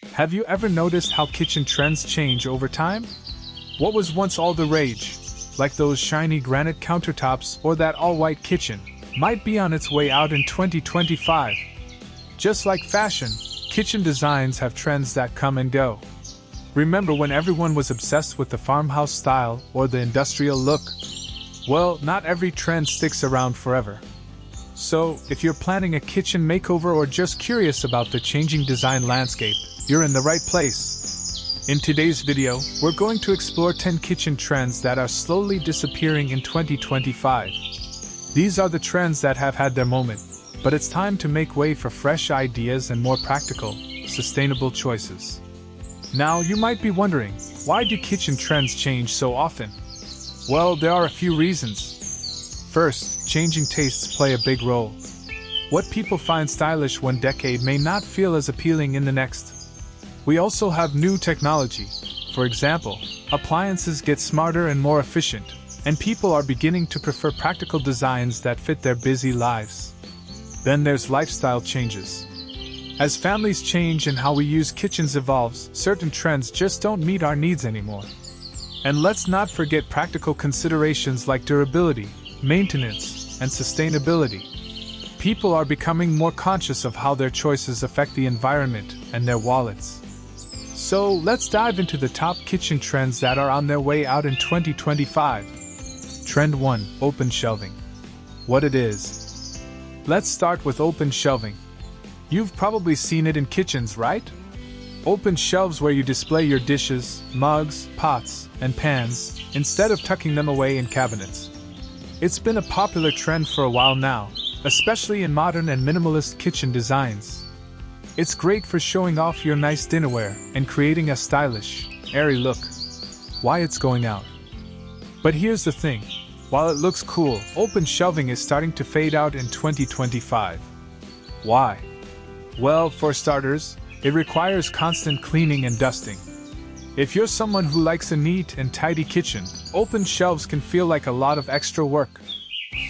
Have you ever noticed how kitchen trends change over time? What was once all the rage, like those shiny granite countertops or that all-white kitchen, might be on its way out in 2025. Just like fashion, kitchen designs have trends that come and go. Remember when everyone was obsessed with the farmhouse style or the industrial look? Well, not every trend sticks around forever. So, if you're planning a kitchen makeover or just curious about the changing design landscape, you're in the right place. In today's video, we're going to explore 10 kitchen trends that are slowly disappearing in 2025. These are the trends that have had their moment, but it's time to make way for fresh ideas and more practical, sustainable choices. Now, you might be wondering, why do kitchen trends change so often? Well, there are a few reasons. First, changing tastes play a big role. What people find stylish one decade may not feel as appealing in the next. We also have new technology. For example, appliances get smarter and more efficient, and people are beginning to prefer practical designs that fit their busy lives. Then there's lifestyle changes. As families change and how we use kitchens evolves, certain trends just don't meet our needs anymore. And let's not forget practical considerations like durability, maintenance, and sustainability. People are becoming more conscious of how their choices affect the environment and their wallets. So let's dive into the top kitchen trends that are on their way out in 2025. Trend 1: Open shelving. What it is. Let's start with open shelving. You've probably seen it in kitchens, right? Open shelves where you display your dishes, mugs, pots, and pans, instead of tucking them away in cabinets. It's been a popular trend for a while now, especially in modern and minimalist kitchen designs. It's great for showing off your nice dinnerware and creating a stylish, airy look. Why it's going out. But here's the thing, while it looks cool, open shelving is starting to fade out in 2025. Why? Well, for starters, it requires constant cleaning and dusting. If you're someone who likes a neat and tidy kitchen, open shelves can feel like a lot of extra work.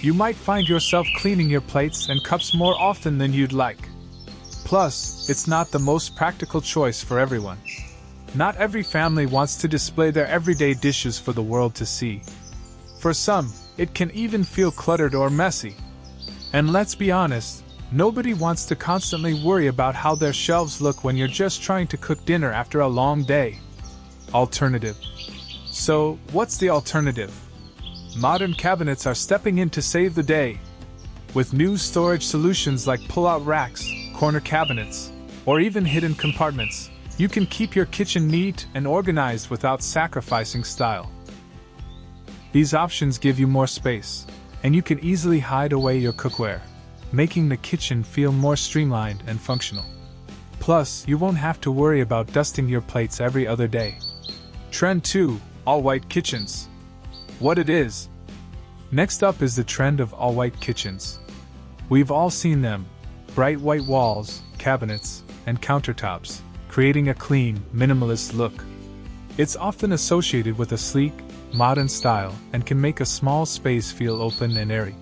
You might find yourself cleaning your plates and cups more often than you'd like. Plus, it's not the most practical choice for everyone. Not every family wants to display their everyday dishes for the world to see. For some, it can even feel cluttered or messy. And let's be honest, nobody wants to constantly worry about how their shelves look when you're just trying to cook dinner after a long day. Alternative. So, what's the alternative? Modern cabinets are stepping in to save the day. With new storage solutions like pull-out racks, corner cabinets, or even hidden compartments, you can keep your kitchen neat and organized without sacrificing style. These options give you more space, and you can easily hide away your cookware, making the kitchen feel more streamlined and functional. Plus, you won't have to worry about dusting your plates every other day. Trend 2: All-white kitchens. What it is. Next up is the trend of all-white kitchens. We've all seen them: bright white walls, cabinets, and countertops, creating a clean, minimalist look. It's often associated with a sleek, modern style and can make a small space feel open and airy.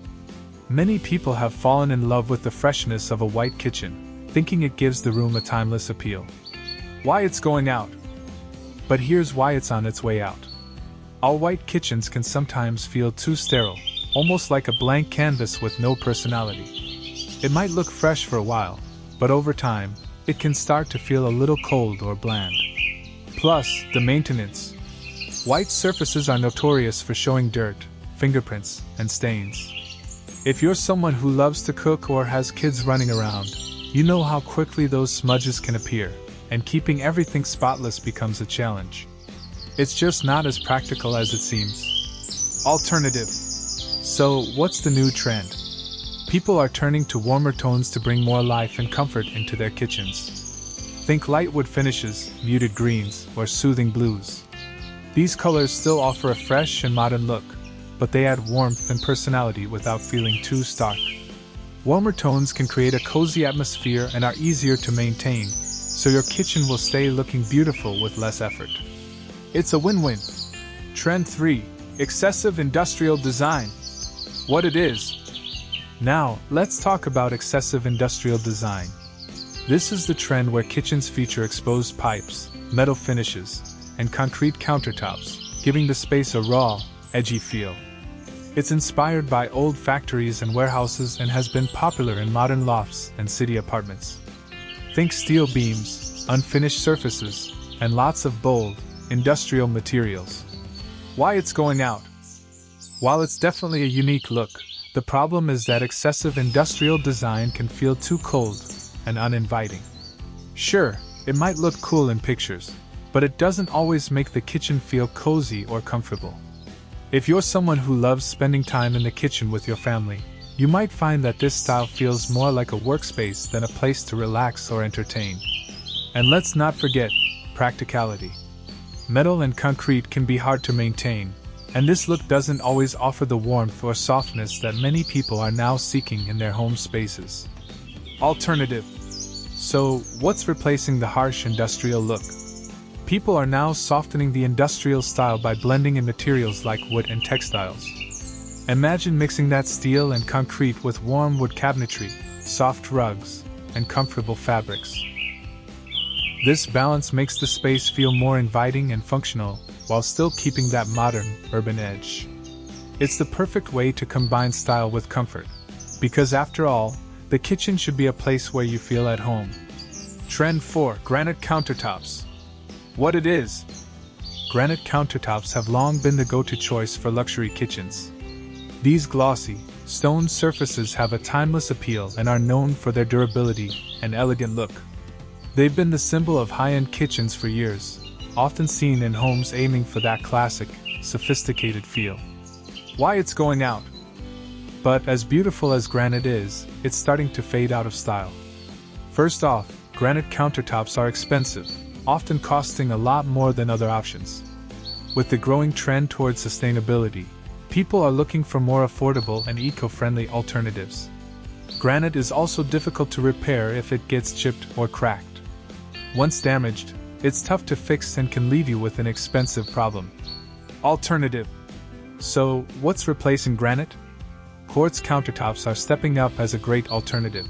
Many people have fallen in love with the freshness of a white kitchen, thinking it gives the room a timeless appeal. Why it's going out? But here's why it's on its way out. All-white kitchens can sometimes feel too sterile, almost like a blank canvas with no personality. It might look fresh for a while, but over time, it can start to feel a little cold or bland. Plus, the maintenance. White surfaces are notorious for showing dirt, fingerprints, and stains. If you're someone who loves to cook or has kids running around, you know how quickly those smudges can appear, and keeping everything spotless becomes a challenge. It's just not as practical as it seems. Alternative. So, what's the new trend? People are turning to warmer tones to bring more life and comfort into their kitchens. Think light wood finishes, muted greens, or soothing blues. These colors still offer a fresh and modern look, but they add warmth and personality without feeling too stark. Warmer tones can create a cozy atmosphere and are easier to maintain, so your kitchen will stay looking beautiful with less effort. It's a win-win. Trend 3: Excessive industrial design. What it is. Now, let's talk about excessive industrial design. This is the trend where kitchens feature exposed pipes, metal finishes, and concrete countertops, giving the space a raw, edgy feel. It's inspired by old factories and warehouses and has been popular in modern lofts and city apartments. Think steel beams, unfinished surfaces, and lots of bold, industrial materials. Why it's going out? While it's definitely a unique look, the problem is that excessive industrial design can feel too cold and uninviting. Sure, it might look cool in pictures, but it doesn't always make the kitchen feel cozy or comfortable. If you're someone who loves spending time in the kitchen with your family, you might find that this style feels more like a workspace than a place to relax or entertain. And let's not forget practicality. Metal and concrete can be hard to maintain, and this look doesn't always offer the warmth or softness that many people are now seeking in their home spaces. Alternative. So, what's replacing the harsh industrial look? People are now softening the industrial style by blending in materials like wood and textiles. Imagine mixing that steel and concrete with warm wood cabinetry, soft rugs, and comfortable fabrics. This balance makes the space feel more inviting and functional, while still keeping that modern, urban edge. It's the perfect way to combine style with comfort, because after all, the kitchen should be a place where you feel at home. Trend 4: Granite Countertops. What it is? Granite countertops have long been the go-to choice for luxury kitchens. These glossy, stone surfaces have a timeless appeal and are known for their durability and elegant look. They've been the symbol of high-end kitchens for years, often seen in homes aiming for that classic, sophisticated feel. Why it's going out? But as beautiful as granite is, it's starting to fade out of style. First off, granite countertops are expensive, often costing a lot more than other options. With the growing trend towards sustainability, people are looking for more affordable and eco-friendly alternatives. Granite is also difficult to repair if it gets chipped or cracked. Once damaged, it's tough to fix and can leave you with an expensive problem. Alternative. So, what's replacing granite? Quartz countertops are stepping up as a great alternative.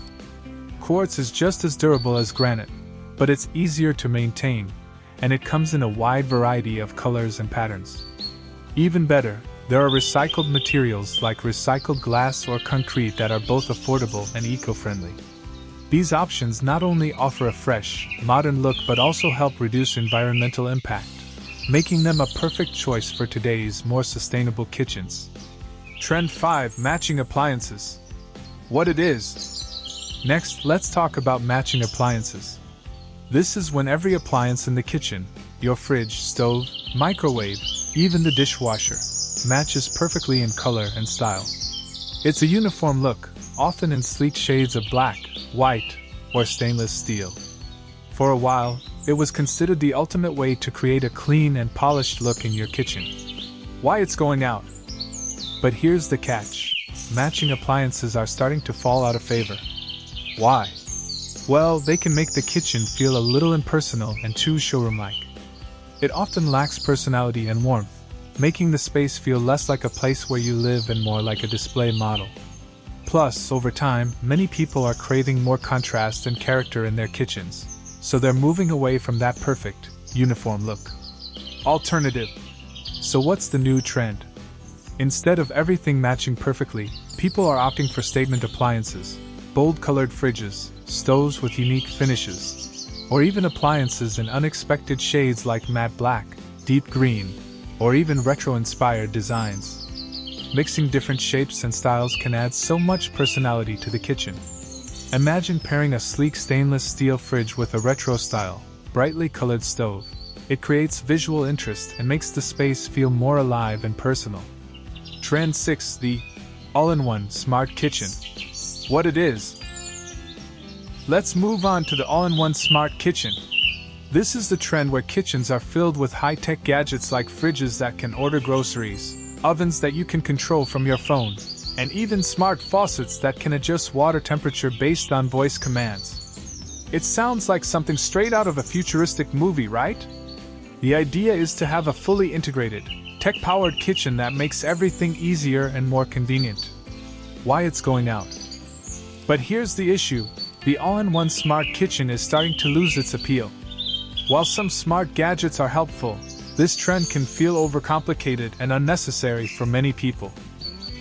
Quartz is just as durable as granite, but it's easier to maintain, and it comes in a wide variety of colors and patterns. Even better, there are recycled materials like recycled glass or concrete that are both affordable and eco-friendly. These options not only offer a fresh, modern look but also help reduce environmental impact, making them a perfect choice for today's more sustainable kitchens. Trend 5: Matching Appliances. What it is? Next, let's talk about matching appliances. This is when every appliance in the kitchen, your fridge, stove, microwave, even the dishwasher, matches perfectly in color and style. It's a uniform look, often in sleek shades of black, white, or stainless steel. For a while, it was considered the ultimate way to create a clean and polished look in your kitchen. Why it's going out? But here's the catch: matching appliances are starting to fall out of favor. Why? Well, they can make the kitchen feel a little impersonal and too showroom-like. It often lacks personality and warmth, making the space feel less like a place where you live and more like a display model. Plus, over time, many people are craving more contrast and character in their kitchens, so they're moving away from that perfect, uniform look. Alternative. So what's the new trend? Instead of everything matching perfectly, people are opting for statement appliances, bold-colored fridges, stoves with unique finishes, or even appliances in unexpected shades like matte black, deep green, or even retro-inspired designs. Mixing different shapes and styles can add so much personality to the kitchen. Imagine pairing a sleek stainless steel fridge with a retro-style, brightly colored stove. It creates visual interest and makes the space feel more alive and personal. Trend 6: The all-in-one smart kitchen. What it is? Let's move on to the all-in-one smart kitchen. This is the trend where kitchens are filled with high-tech gadgets like fridges that can order groceries, ovens that you can control from your phone, and even smart faucets that can adjust water temperature based on voice commands. It sounds like something straight out of a futuristic movie, right? The idea is to have a fully integrated, tech-powered kitchen that makes everything easier and more convenient. Why it's going out? But here's the issue: The all-in-one smart kitchen is starting to lose its appeal. While some smart gadgets are helpful, this trend can feel overcomplicated and unnecessary for many people.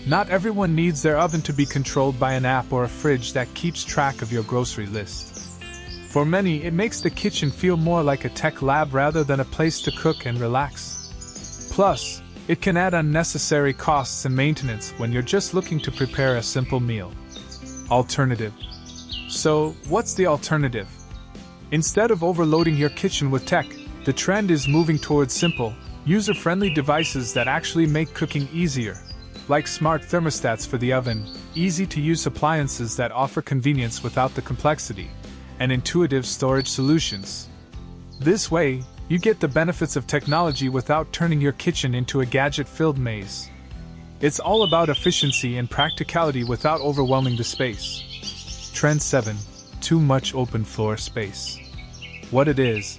Not everyone needs their oven to be controlled by an app or a fridge that keeps track of your grocery list. For many, it makes the kitchen feel more like a tech lab rather than a place to cook and relax. Plus, it can add unnecessary costs and maintenance when you're just looking to prepare a simple meal. Alternative. So, what's the alternative? Instead of overloading your kitchen with tech, the trend is moving towards simple, user-friendly devices that actually make cooking easier. Like smart thermostats for the oven, easy-to-use appliances that offer convenience without the complexity, and intuitive storage solutions. This way, you get the benefits of technology without turning your kitchen into a gadget-filled maze. It's all about efficiency and practicality without overwhelming the space. Trend 7. Too much open floor space. What it is.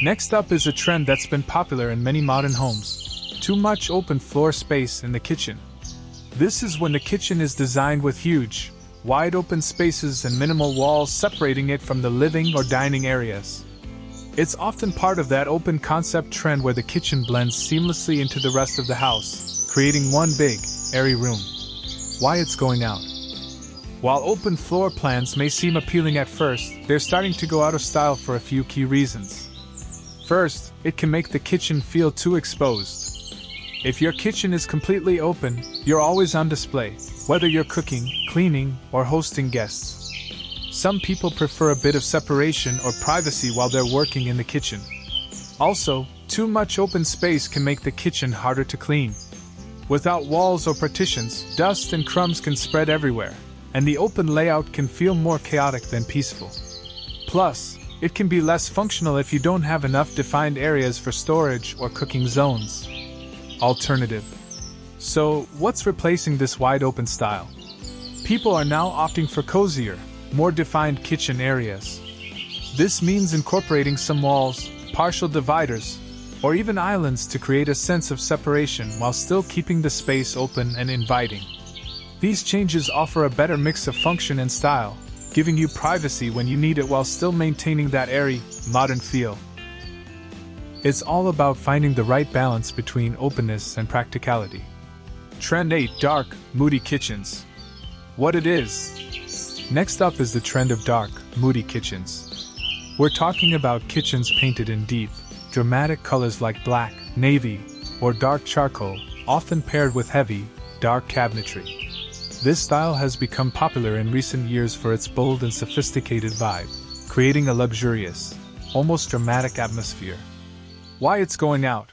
Next up is a trend that's been popular in many modern homes. Too much open floor space in the kitchen. This is when the kitchen is designed with huge, wide open spaces and minimal walls separating it from the living or dining areas. It's often part of that open concept trend where the kitchen blends seamlessly into the rest of the house, creating one big, airy room. Why it's going out. While open floor plans may seem appealing at first, they're starting to go out of style for a few key reasons. First, it can make the kitchen feel too exposed. If your kitchen is completely open, you're always on display, whether you're cooking, cleaning, or hosting guests. Some people prefer a bit of separation or privacy while they're working in the kitchen. Also, too much open space can make the kitchen harder to clean. Without walls or partitions, dust and crumbs can spread everywhere, and the open layout can feel more chaotic than peaceful. Plus, it can be less functional if you don't have enough defined areas for storage or cooking zones. Alternative. So, what's replacing this wide open style? People are now opting for cozier, more defined kitchen areas. This means incorporating some walls, partial dividers, or even islands to create a sense of separation while still keeping the space open and inviting. These changes offer a better mix of function and style, giving you privacy when you need it while still maintaining that airy, modern feel. It's all about finding the right balance between openness and practicality. Trend 8. Dark, moody kitchens. What it is. Next up is the trend of dark, moody kitchens. We're talking about kitchens painted in deep, dramatic colors like black, navy, or dark charcoal, often paired with heavy, dark cabinetry. This style has become popular in recent years for its bold and sophisticated vibe, creating a luxurious, almost dramatic atmosphere. Why it's going out.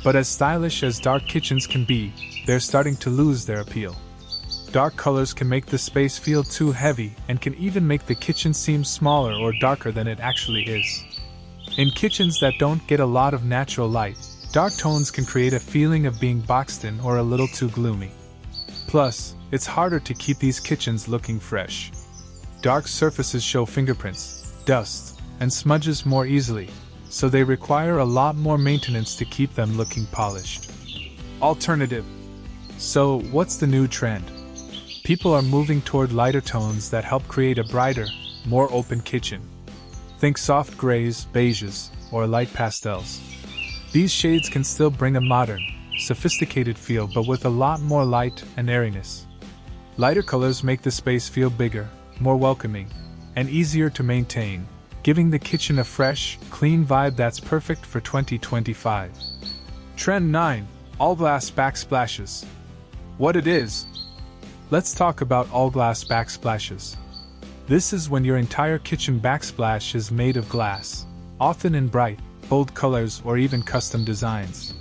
But as stylish as dark kitchens can be, they're starting to lose their appeal. Dark colors can make the space feel too heavy and can even make the kitchen seem smaller or darker than it actually is. In kitchens that don't get a lot of natural light, dark tones can create a feeling of being boxed in or a little too gloomy. Plus, it's harder to keep these kitchens looking fresh. Dark surfaces show fingerprints, dust, and smudges more easily, so they require a lot more maintenance to keep them looking polished. Alternative. So, what's the new trend? People are moving toward lighter tones that help create a brighter, more open kitchen. Think soft grays, beiges, or light pastels. These shades can still bring a modern, sophisticated feel but with a lot more light and airiness. Lighter colors make the space feel bigger, more welcoming, and easier to maintain, giving the kitchen a fresh, clean vibe that's perfect for 2025. Trend 9. All-glass backsplashes. What it is. Let's talk about all-glass backsplashes. This is when your entire kitchen backsplash is made of glass, often in bright, bold colors or even custom designs.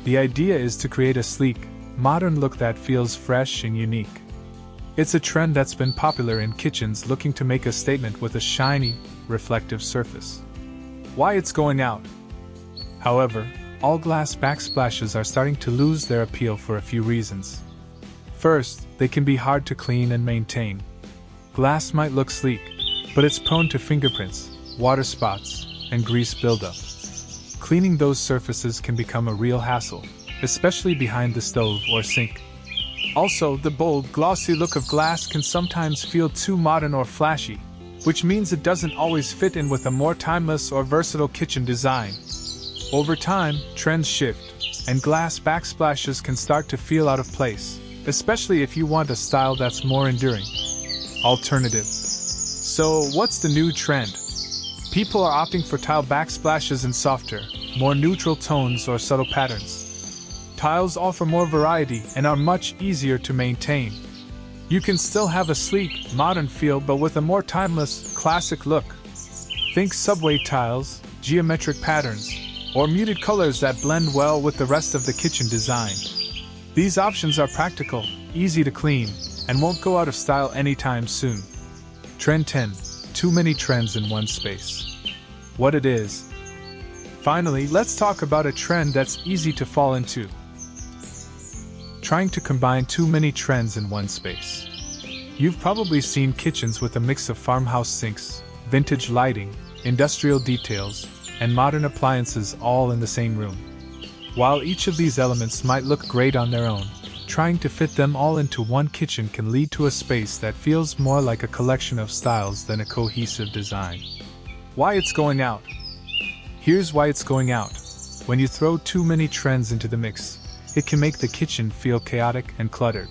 The idea is to create a sleek, modern look that feels fresh and unique. It's a trend that's been popular in kitchens looking to make a statement with a shiny, reflective surface. Why it's going out. However, all-glass backsplashes are starting to lose their appeal for a few reasons. First, they can be hard to clean and maintain. Glass might look sleek, but it's prone to fingerprints, water spots, and grease buildup. Cleaning those surfaces can become a real hassle, especially behind the stove or sink. Also, the bold, glossy look of glass can sometimes feel too modern or flashy, which means it doesn't always fit in with a more timeless or versatile kitchen design. Over time, trends shift, and glass backsplashes can start to feel out of place, especially if you want a style that's more enduring. Alternative. So, what's the new trend? People are opting for tile backsplashes in softer, more neutral tones or subtle patterns. Tiles offer more variety and are much easier to maintain. You can still have a sleek, modern feel but with a more timeless, classic look. Think subway tiles, geometric patterns, or muted colors that blend well with the rest of the kitchen design. These options are practical, easy to clean, and won't go out of style anytime soon. Trend 10. Too many trends in one space. What it is. Finally, let's talk about a trend that's easy to fall into. Trying to combine too many trends in one space. You've probably seen kitchens with a mix of farmhouse sinks, vintage lighting, industrial details, and modern appliances all in the same room. While each of these elements might look great on their own, trying to fit them all into one kitchen can lead to a space that feels more like a collection of styles than a cohesive design. Why it's going out? Here's why it's going out. When you throw too many trends into the mix, it can make the kitchen feel chaotic and cluttered.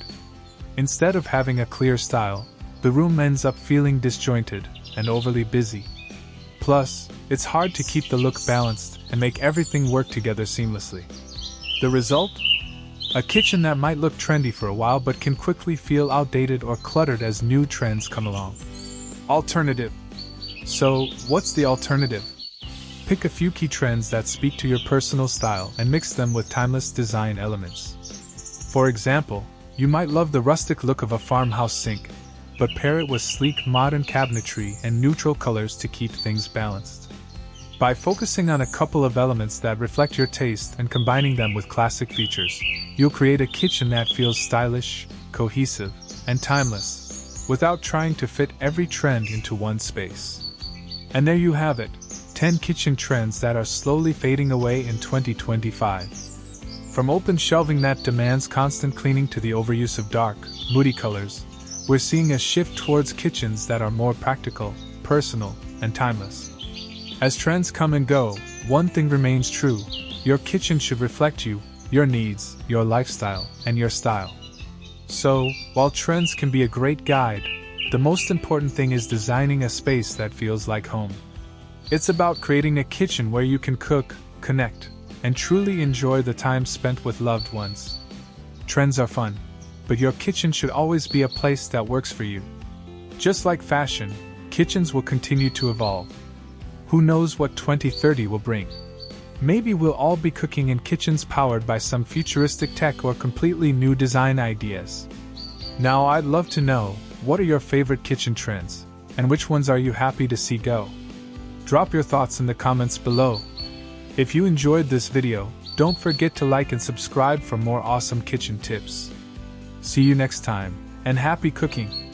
Instead of having a clear style, the room ends up feeling disjointed and overly busy. Plus, it's hard to keep the look balanced and make everything work together seamlessly. The result? A kitchen that might look trendy for a while but can quickly feel outdated or cluttered as new trends come along. Alternative. So, what's the alternative? Pick a few key trends that speak to your personal style and mix them with timeless design elements. For example, you might love the rustic look of a farmhouse sink, but pair it with sleek modern cabinetry and neutral colors to keep things balanced. By focusing on a couple of elements that reflect your taste and combining them with classic features, you'll create a kitchen that feels stylish, cohesive, and timeless, without trying to fit every trend into one space. And there you have it. 10 kitchen trends that are slowly fading away in 2025. From open shelving that demands constant cleaning to the overuse of dark, moody colors, we're seeing a shift towards kitchens that are more practical, personal, and timeless. As trends come and go, one thing remains true: your kitchen should reflect you, your needs, your lifestyle, and your style. So, while trends can be a great guide, the most important thing is designing a space that feels like home. It's about creating a kitchen where you can cook, connect, and truly enjoy the time spent with loved ones. Trends are fun, but your kitchen should always be a place that works for you. Just like fashion, kitchens will continue to evolve. Who knows what 2030 will bring? Maybe we'll all be cooking in kitchens powered by some futuristic tech or completely new design ideas. Now I'd love to know, what are your favorite kitchen trends, and which ones are you happy to see go? Drop your thoughts in the comments below. If you enjoyed this video, don't forget to like and subscribe for more awesome kitchen tips. See you next time, and happy cooking!